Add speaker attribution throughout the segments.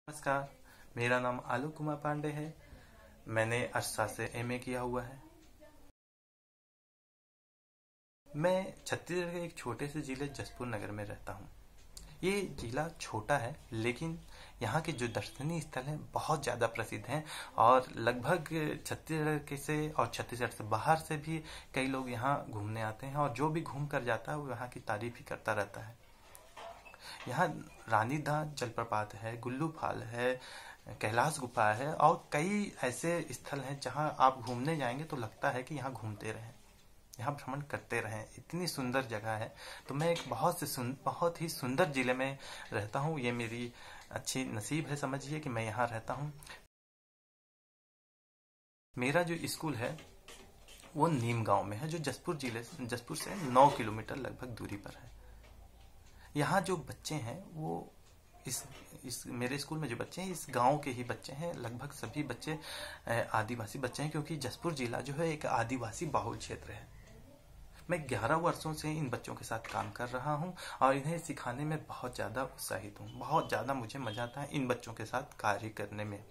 Speaker 1: नमस्कार। मेरा नाम आलोक कुमार पांडे है। मैंने अर्थशास्त्र से एमए किया हुआ है। मैं छत्तीसगढ़ के एक छोटे से जिले जसपुर नगर में रहता हूँ। ये जिला छोटा है लेकिन यहाँ के जो दर्शनीय स्थल हैं बहुत ज़्यादा प्रसिद्ध हैं और लगभग छत्तीसगढ़ के से और छत्तीसगढ़ से बाहर से भी कई लोग यहाँ घूमने आते हैं और जो भी घूम कर जाता है वो यहाँ की तारीफ ही करता रहता है। यहाँ रानीदांत जलप्रपात है, गुल्लू फाल है, कैलाश गुफा है और कई ऐसे स्थल हैं जहाँ आप घूमने जाएंगे तो लगता है कि यहाँ घूमते रहें, यहाँ भ्रमण करते रहें। इतनी सुंदर जगह है। तो मैं एक बहुत ही सुंदर जिले में रहता हूँ। ये मेरी अच्छी नसीब है, समझिए कि मैं यहाँ रहता हूँ। मेरा जो स्कूल है वो नीम गांव में है, जो जसपुर से 9 किलोमीटर लगभग दूरी पर है। यहाँ जो बच्चे हैं वो इस मेरे स्कूल में जो बच्चे हैं इस गांव के ही बच्चे हैं। लगभग सभी बच्चे आदिवासी बच्चे हैं, क्योंकि जसपुर जिला जो है एक आदिवासी बाहुल क्षेत्र है। मैं 11 वर्षों से इन बच्चों के साथ काम कर रहा हूं और इन्हें सिखाने में बहुत ज़्यादा उत्साहित हूं। बहुत ज़्यादा मुझे मजा आता है इन बच्चों के साथ कार्य करने में।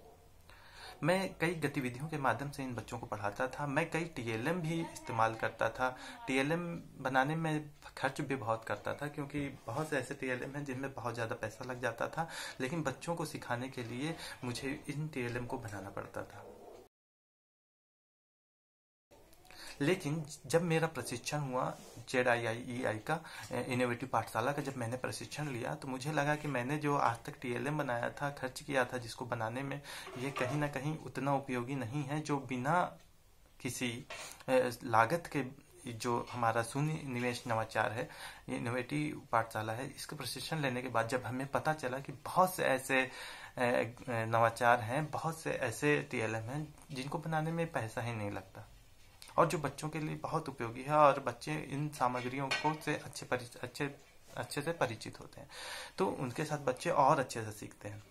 Speaker 1: मैं कई गतिविधियों के माध्यम से इन बच्चों को पढ़ाता था। मैं कई टीएलएम भी इस्तेमाल करता था। टीएलएम बनाने में खर्च भी बहुत करता था, क्योंकि बहुत से ऐसे टीएलएम हैं जिनमें बहुत ज़्यादा पैसा लग जाता था, लेकिन बच्चों को सिखाने के लिए मुझे इन टीएलएम को बनाना पड़ता था। लेकिन जब मेरा प्रशिक्षण हुआ ZIIEI का, इनोवेटिव पाठशाला का, जब मैंने प्रशिक्षण लिया तो मुझे लगा कि मैंने जो आज तक टीएलएम बनाया था, खर्च किया था जिसको बनाने में, ये कहीं ना कहीं उतना उपयोगी नहीं है जो बिना किसी लागत के, जो हमारा शून्य निवेश नवाचार है, इनोवेटिव पाठशाला है, इसका प्रशिक्षण लेने के बाद जब हमें पता चला कि बहुत से ऐसे नवाचार हैं, बहुत से ऐसे टीएलएम हैं जिनको बनाने में पैसा ही नहीं लगता और जो बच्चों के लिए बहुत उपयोगी है और बच्चे इन सामग्रियों को से अच्छे से परिचित होते हैं, तो उनके साथ बच्चे और अच्छे से सीखते हैं।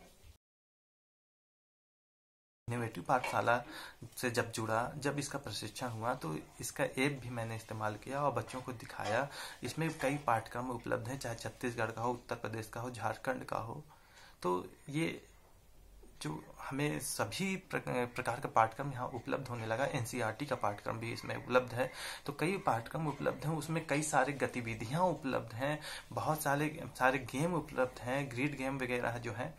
Speaker 1: इनोवेटिव पाठशाला से जब जुड़ा, जब इसका प्रशिक्षण हुआ तो इसका ऐप भी मैंने इस्तेमाल किया और बच्चों को दिखाया। इसमें कई पाठ्यक्रम उपलब्ध हैं, चाहे छत्तीसगढ़ का हो, उत्तर प्रदेश का हो, झारखंड का हो। तो ये जो हमें सभी प्रकार का पाठ्यक्रम यहाँ उपलब्ध होने लगा। एनसीईआरटी का पाठ्यक्रम भी इसमें उपलब्ध है। तो कई पाठ्यक्रम उपलब्ध हैं, उसमें कई सारे गतिविधियाँ उपलब्ध हैं, बहुत सारे गेम उपलब्ध हैं, ग्रिड गेम वगैरह जो है।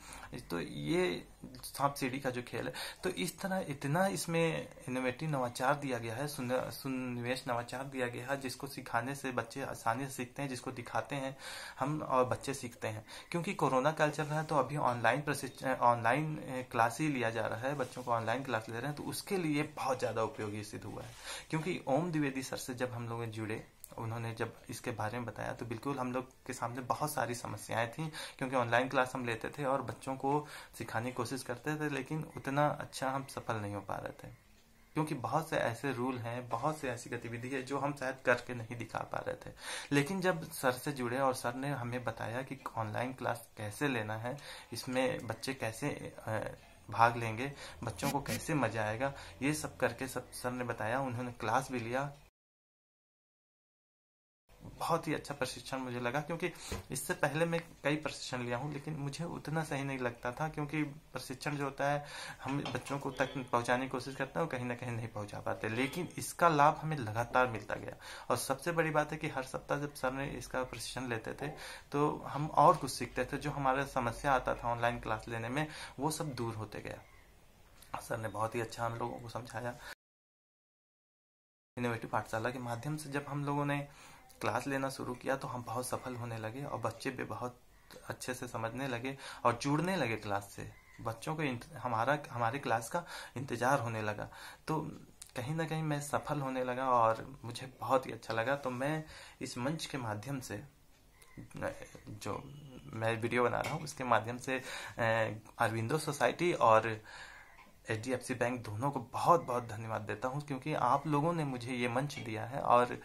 Speaker 1: तो ये सांप सीढ़ी का जो खेल है, तो इस तरह इतना इसमें इनोवेटिव नवाचार दिया गया है, सुनिवेश नवाचार दिया गया है, जिसको सिखाने से बच्चे आसानी से सीखते हैं, जिसको दिखाते हैं हम और बच्चे सीखते हैं। क्योंकि कोरोना काल चल रहा है तो अभी ऑनलाइन क्लास ही लिया जा रहा है, बच्चों को ऑनलाइन क्लास ले रहे हैं, तो उसके लिए बहुत ज़्यादा उपयोगी सिद्ध हुआ है। क्योंकि ओम द्विवेदी सर से जब हम लोग जुड़े, उन्होंने जब इसके बारे में बताया तो बिल्कुल हम लोग के सामने बहुत सारी समस्याएं थी, क्योंकि ऑनलाइन क्लास हम लेते थे और बच्चों को सिखाने की कोशिश करते थे, लेकिन उतना अच्छा हम सफल नहीं हो पा रहे थे, क्योंकि बहुत से ऐसे रूल हैं, बहुत से ऐसी गतिविधि है जो हम शायद करके नहीं दिखा पा रहे थे। लेकिन जब सर से जुड़े और सर ने हमें बताया कि ऑनलाइन क्लास कैसे लेना है, इसमें बच्चे कैसे भाग लेंगे, बच्चों को कैसे मजा आएगा, ये सब करके सब सर ने बताया। उन्होंने क्लास भी लिया। बहुत ही अच्छा प्रशिक्षण मुझे लगा, क्योंकि इससे पहले मैं कई प्रशिक्षण लिया हूँ लेकिन मुझे उतना सही नहीं लगता था, क्योंकि प्रशिक्षण जो होता है हम बच्चों को तक पहुँचाने की कोशिश करते हैं और कहीं ना कहीं नहीं पहुँचा पाते, लेकिन इसका लाभ हमें लगातार मिलता गया। और सबसे बड़ी बात है कि हर सप्ताह जब सर ने इसका प्रशिक्षण लेते थे तो हम और कुछ सीखते थे। जो हमारा समस्या आता था ऑनलाइन क्लास लेने में, वो सब दूर होते गया। सर ने बहुत ही अच्छा हम लोगों को समझाया। इनोवेटिव पाठशाला के माध्यम से जब हम लोगों ने क्लास लेना शुरू किया तो हम बहुत सफल होने लगे और बच्चे भी बहुत अच्छे से समझने लगे और जुड़ने लगे क्लास से। बच्चों को हमारे क्लास का इंतजार होने लगा, तो कहीं ना कहीं मैं सफल होने लगा और मुझे बहुत ही अच्छा लगा। तो मैं इस मंच के माध्यम से, जो मैं वीडियो बना रहा हूँ उसके माध्यम से, अरविंदो सोसाइटी और HDFC बैंक दोनों को बहुत बहुत धन्यवाद देता हूँ, क्योंकि आप लोगों ने मुझे ये मंच दिया है और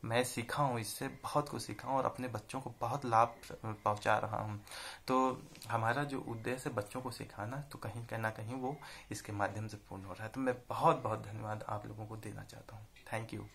Speaker 1: मैं सीखा हूँ, इससे बहुत कुछ सीखा हूँ और अपने बच्चों को बहुत लाभ पहुँचा रहा हूँ। तो हमारा जो उद्देश्य है बच्चों को सिखाना, तो कहीं ना कहीं वो इसके माध्यम से पूर्ण हो रहा है। तो मैं बहुत बहुत धन्यवाद आप लोगों को देना चाहता हूँ। Thank you.